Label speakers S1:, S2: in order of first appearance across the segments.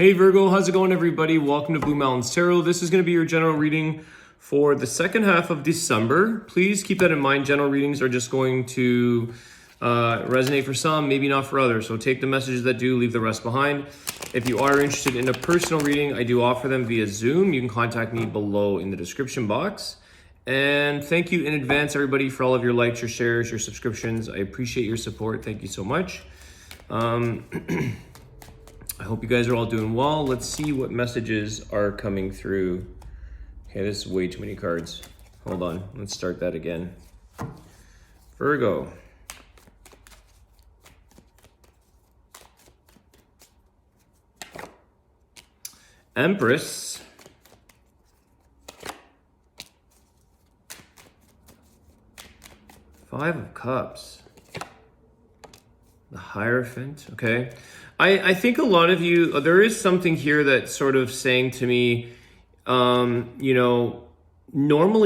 S1: Hey Virgo, how's it going everybody? Welcome to Blue Mountains Tarot. This is going to be your general reading for the second half of December. Please keep that in mind. General readings are just going to resonate for some, maybe not for others. So take the messages that do, leave the rest behind. If you are interested in a personal reading, I do offer them via Zoom. You can contact me below in the description box. And thank you in advance, everybody, for all of your likes, your shares, your subscriptions. I appreciate your support. Thank you so much. I hope you guys are all doing well. Let's see what messages are coming through. Okay, this is way too many cards. Hold on, let's start that again. Virgo. Empress. Five of Cups. The Hierophant, okay. I think a lot of you, there is something here that's sort of saying to me, normally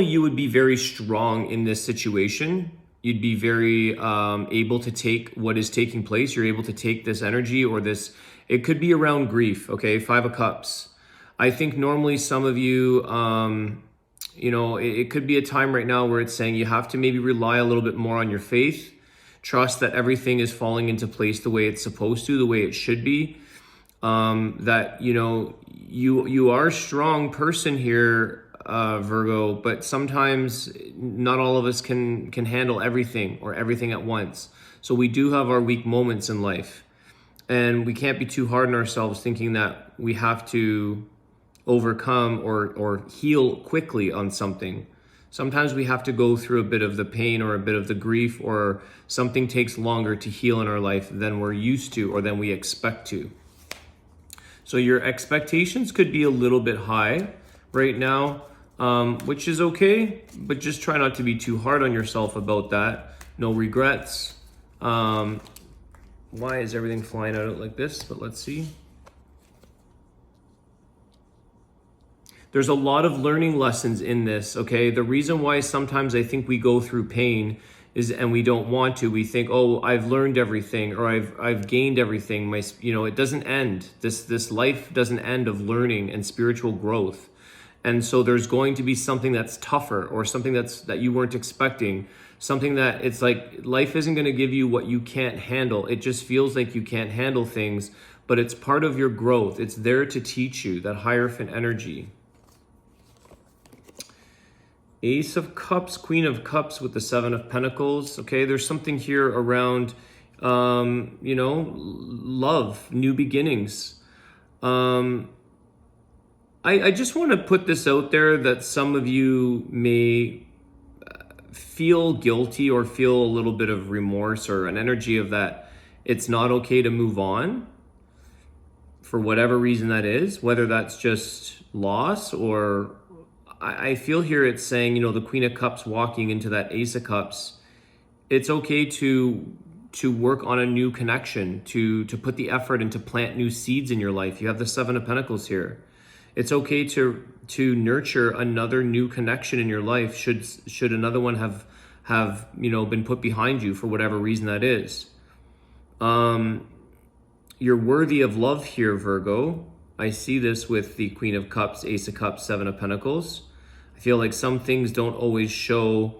S1: you would be very strong in this situation. You'd be very able to take what is taking place. You're able to take this energy or this, it could be around grief, okay? Five of Cups. I think normally some of you, it could be a time right now where it's saying you have to maybe rely a little bit more on your faith. Trust that everything is falling into place the way it's supposed to, the way it should be. That, you are a strong person here, Virgo, but sometimes not all of us can handle everything or everything at once. So we do have our weak moments in life. And we can't be too hard on ourselves thinking that we have to overcome or heal quickly on something. Sometimes we have to go through a bit of the pain or a bit of the grief, or something takes longer to heal in our life than we're used to or than we expect to. So your expectations could be a little bit high right now, which is okay, but just try not to be too hard on yourself about that. No regrets. Why is everything flying out like this? But let's see. There's a lot of learning lessons in this, okay? The reason why sometimes I think we go through pain is, and we don't want to, we think, oh, I've learned everything, or I've gained everything. It doesn't end. This life doesn't end of learning and spiritual growth. And so there's going to be something that's tougher, or something that you weren't expecting, something that it's like life isn't going to give you what you can't handle. It just feels like you can't handle things, but it's part of your growth. It's there to teach you, that Hierophant energy. Ace of Cups, Queen of Cups with the Seven of Pentacles. Okay, there's something here around, love, new beginnings. I just want to put this out there that some of you may feel guilty or feel a little bit of remorse or an energy of that it's not okay to move on for whatever reason that is, whether that's just loss or... I feel here it's saying, the Queen of Cups walking into that Ace of Cups, it's okay to work on a new connection, to put the effort and to plant new seeds in your life. You have the Seven of Pentacles here. It's okay to nurture another new connection in your life should another one have been put behind you for whatever reason that is. You're worthy of love here, Virgo. I see this with the Queen of Cups, Ace of Cups, Seven of Pentacles. I feel like some things don't always show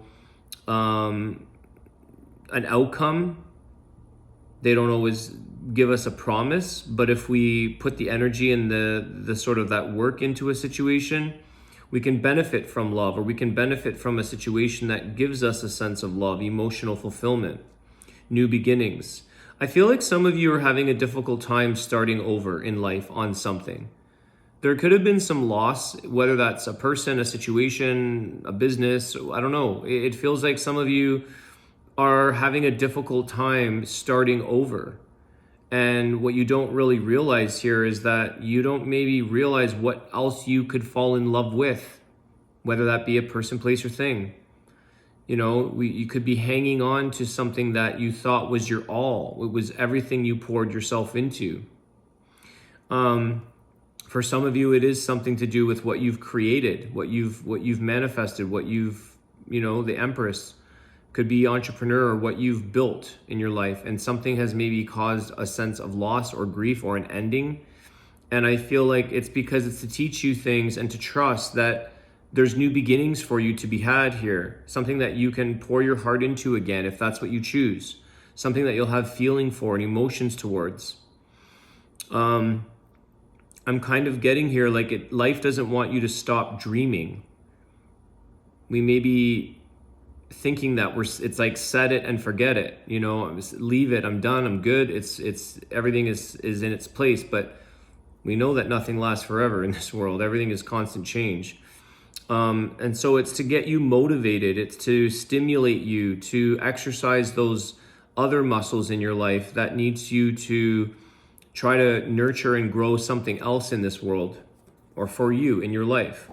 S1: an outcome. They don't always give us a promise. But if we put the energy and the sort of that work into a situation, we can benefit from love, or we can benefit from a situation that gives us a sense of love, emotional fulfillment, new beginnings. I feel like some of you are having a difficult time starting over in life on something. There could have been some loss, whether that's a person, a situation, a business, I don't know. It feels like some of you are having a difficult time starting over. And what you don't really realize here is that you don't maybe realize what else you could fall in love with, whether that be a person, place, or thing. You could be hanging on to something that you thought was your all. It was everything you poured yourself into. For some of you, it is something to do with what you've created, what you've manifested, the Empress could be entrepreneur, or what you've built in your life, and something has maybe caused a sense of loss or grief or an ending. And I feel like it's because it's to teach you things and to trust that there's new beginnings for you to be had here. Something that you can pour your heart into again if that's what you choose. Something that you'll have feeling for and emotions towards. I'm kind of getting here like life doesn't want you to stop dreaming. We may be thinking that it's like set it and forget it, you know, leave it, I'm done, I'm good, it's everything is in its place. But we know that nothing lasts forever in this world. Everything is constant change. And so it's to get you motivated. It's to stimulate you to exercise those other muscles in your life that needs you to try to nurture and grow something else in this world or for you in your life.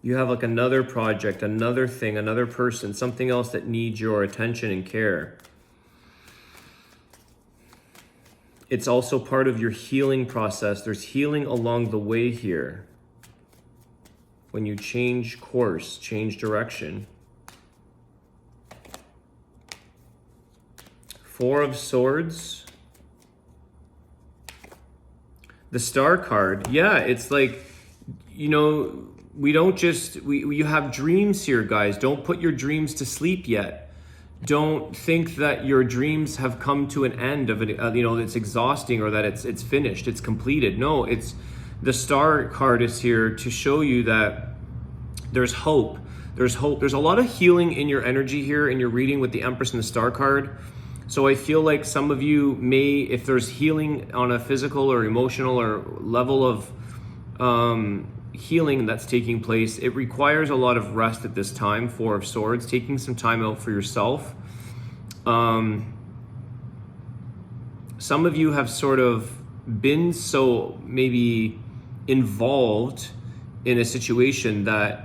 S1: You have like another project, another thing, another person, something else that needs your attention and care. It's also part of your healing process. There's healing along the way here. When you change course, change direction. Four of Swords. The Star card. Yeah, it's like, you know, we don't just, you have dreams here, guys. Don't put your dreams to sleep yet. Don't think that your dreams have come to an end of it, you know, it's exhausting or that it's finished, it's completed. No, it's the Star card is here to show you that there's hope. There's hope. There's a lot of healing in your energy here in your reading with the Empress and the Star card. So I feel like some of you may, if there's healing on a physical or emotional or level of healing that's taking place, it requires a lot of rest at this time. Four of Swords, taking some time out for yourself. Some of you have sort of been so maybe involved in a situation that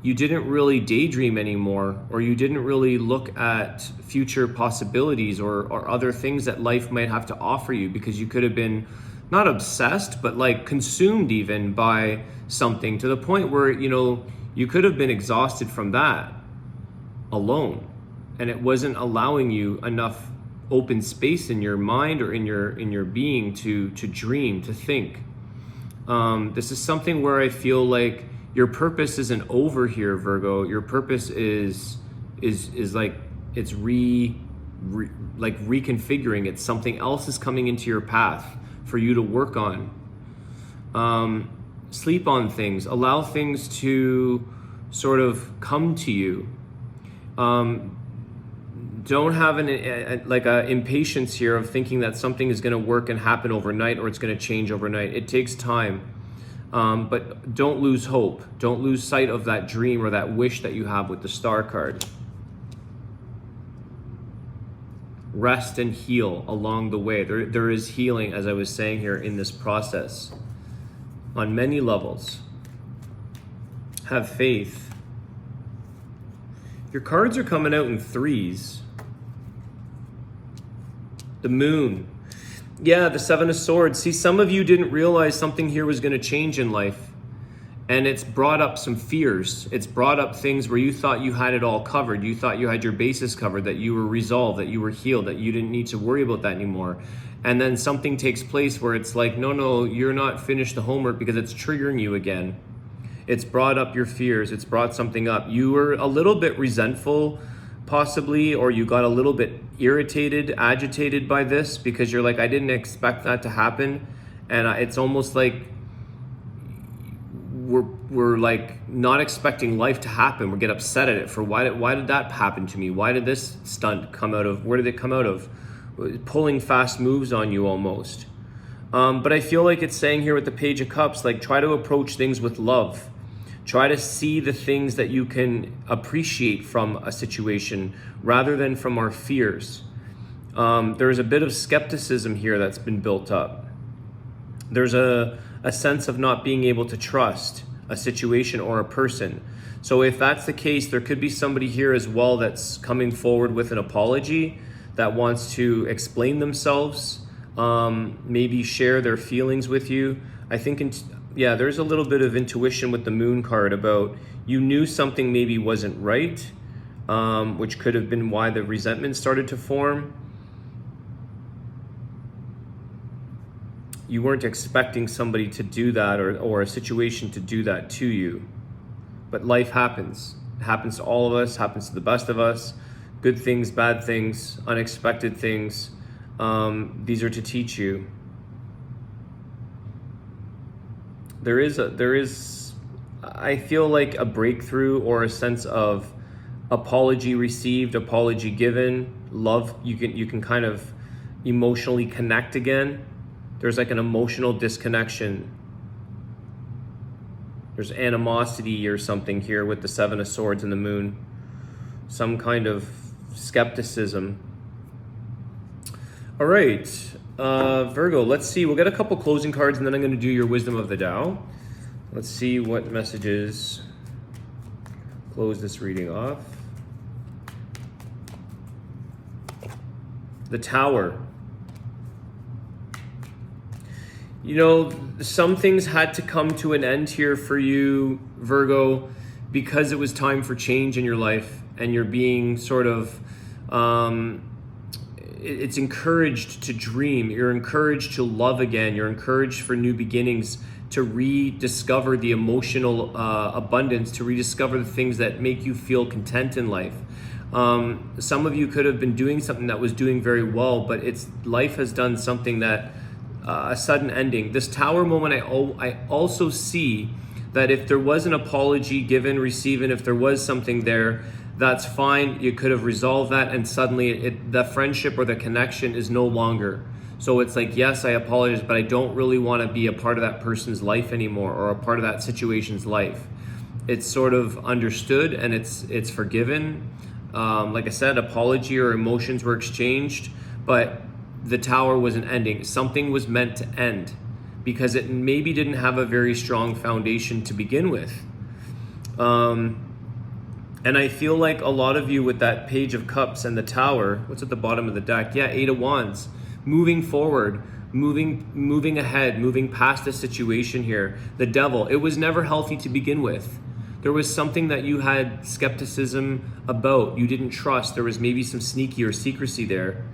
S1: you didn't really daydream anymore, or you didn't really look at future possibilities or other things that life might have to offer you, because you could have been not obsessed, but like consumed even by something to the point where, you know, you could have been exhausted from that alone, and it wasn't allowing you enough open space in your mind or in your being to dream, to think. This is something where I feel like your purpose isn't over here, Virgo. Your purpose is like it's reconfiguring. It's something else is coming into your path for you to work on. Sleep on things. Allow things to sort of come to you. Don't have an impatience here of thinking that something is going to work and happen overnight, or it's going to change overnight. It takes time. But don't lose hope. Don't lose sight of that dream or that wish that you have with the Star card. Rest and heal along the way. There is healing, as I was saying here, in this process on many levels. Have faith. Your cards are coming out in threes. The Moon. Yeah, the Seven of Swords. See, some of you didn't realize something here was going to change in life. And it's brought up some fears. It's brought up things where you thought you had it all covered. You thought you had your bases covered, that you were resolved, that you were healed, that you didn't need to worry about that anymore. And then something takes place where it's like, no, you're not finished the homework, because it's triggering you again. It's brought up your fears. It's brought something up. You were a little bit resentful, possibly, or you got a little bit irritated, agitated by this, because you're like, I didn't expect that to happen. And it's almost like we're like not expecting life to happen. We get upset at it for why did that happen to me? Why did this stunt come out of? Where did it come out of? Pulling fast moves on you almost. But I feel like it's saying here with the Page of Cups, like, try to approach things with love. Try to see the things that you can appreciate from a situation rather than from our fears. There's a bit of skepticism here that's been built up. There's a sense of not being able to trust a situation or a person. So if that's the case, there could be somebody here as well that's coming forward with an apology, that wants to explain themselves, maybe share their feelings with you. I think, there's a little bit of intuition with the Moon card about you knew something maybe wasn't right, which could have been why the resentment started to form. You weren't expecting somebody to do that, or a situation to do that to you. But life happens. It happens to all of us, happens to the best of us. Good things, bad things, unexpected things. These are to teach you. There is, I feel like, a breakthrough or a sense of apology received, apology given, love. You can kind of emotionally connect again. There's like an emotional disconnection. There's animosity or something here with the Seven of Swords and the Moon. Some kind of skepticism. All right, Virgo, let's see. We'll get a couple closing cards and then I'm going to do your Wisdom of the Tao. Let's see what messages close this reading off. The Tower. You know, some things had to come to an end here for you, Virgo, because it was time for change in your life, and you're being sort of, it's encouraged to dream. You're encouraged to love again. You're encouraged for new beginnings, to rediscover the emotional abundance, to rediscover the things that make you feel content in life. Some of you could have been doing something that was doing very well, but life has done something that, a sudden ending. This Tower moment, I also see that if there was an apology given, received, if there was something there, that's fine. You could have resolved that, and suddenly the friendship or the connection is no longer. So it's like, yes, I apologize, but I don't really want to be a part of that person's life anymore, or a part of that situation's life. It's sort of understood and it's forgiven. Like I said, apology or emotions were exchanged, but the Tower was an ending. Something was meant to end because it maybe didn't have a very strong foundation to begin with. And I feel like a lot of you with that Page of Cups and the Tower, what's at the bottom of the deck? Yeah, Eight of Wands. Moving forward, moving ahead, moving past the situation here. The Devil, it was never healthy to begin with. There was something that you had skepticism about. You didn't trust. There was maybe some sneaky or secrecy there.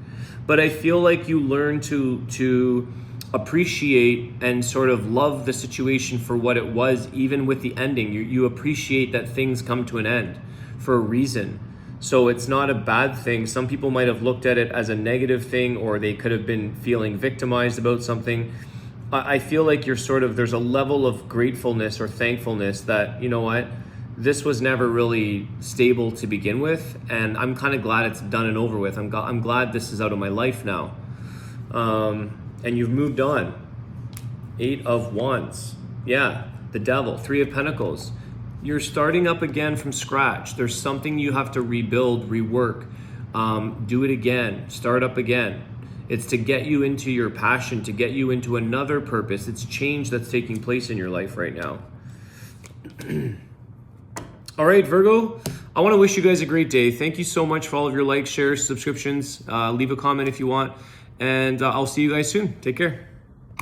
S1: But I feel like you learn to appreciate and sort of love the situation for what it was, even with the ending. You appreciate that things come to an end for a reason. So it's not a bad thing. Some people might have looked at it as a negative thing, or they could have been feeling victimized about something. I feel like there's a level of gratefulness or thankfulness that, you know what, this was never really stable to begin with, and I'm kind of glad it's done and over with. I'm glad this is out of my life now. And you've moved on. Eight of Wands. Yeah, the Devil. Three of Pentacles. You're starting up again from scratch. There's something you have to rebuild, rework, do it again, start up again. It's to get you into your passion, to get you into another purpose. It's change that's taking place in your life right now. All right, Virgo, I want to wish you guys a great day. Thank you so much for all of your likes, shares, subscriptions. Leave a comment if you want, and I'll see you guys soon. Take care.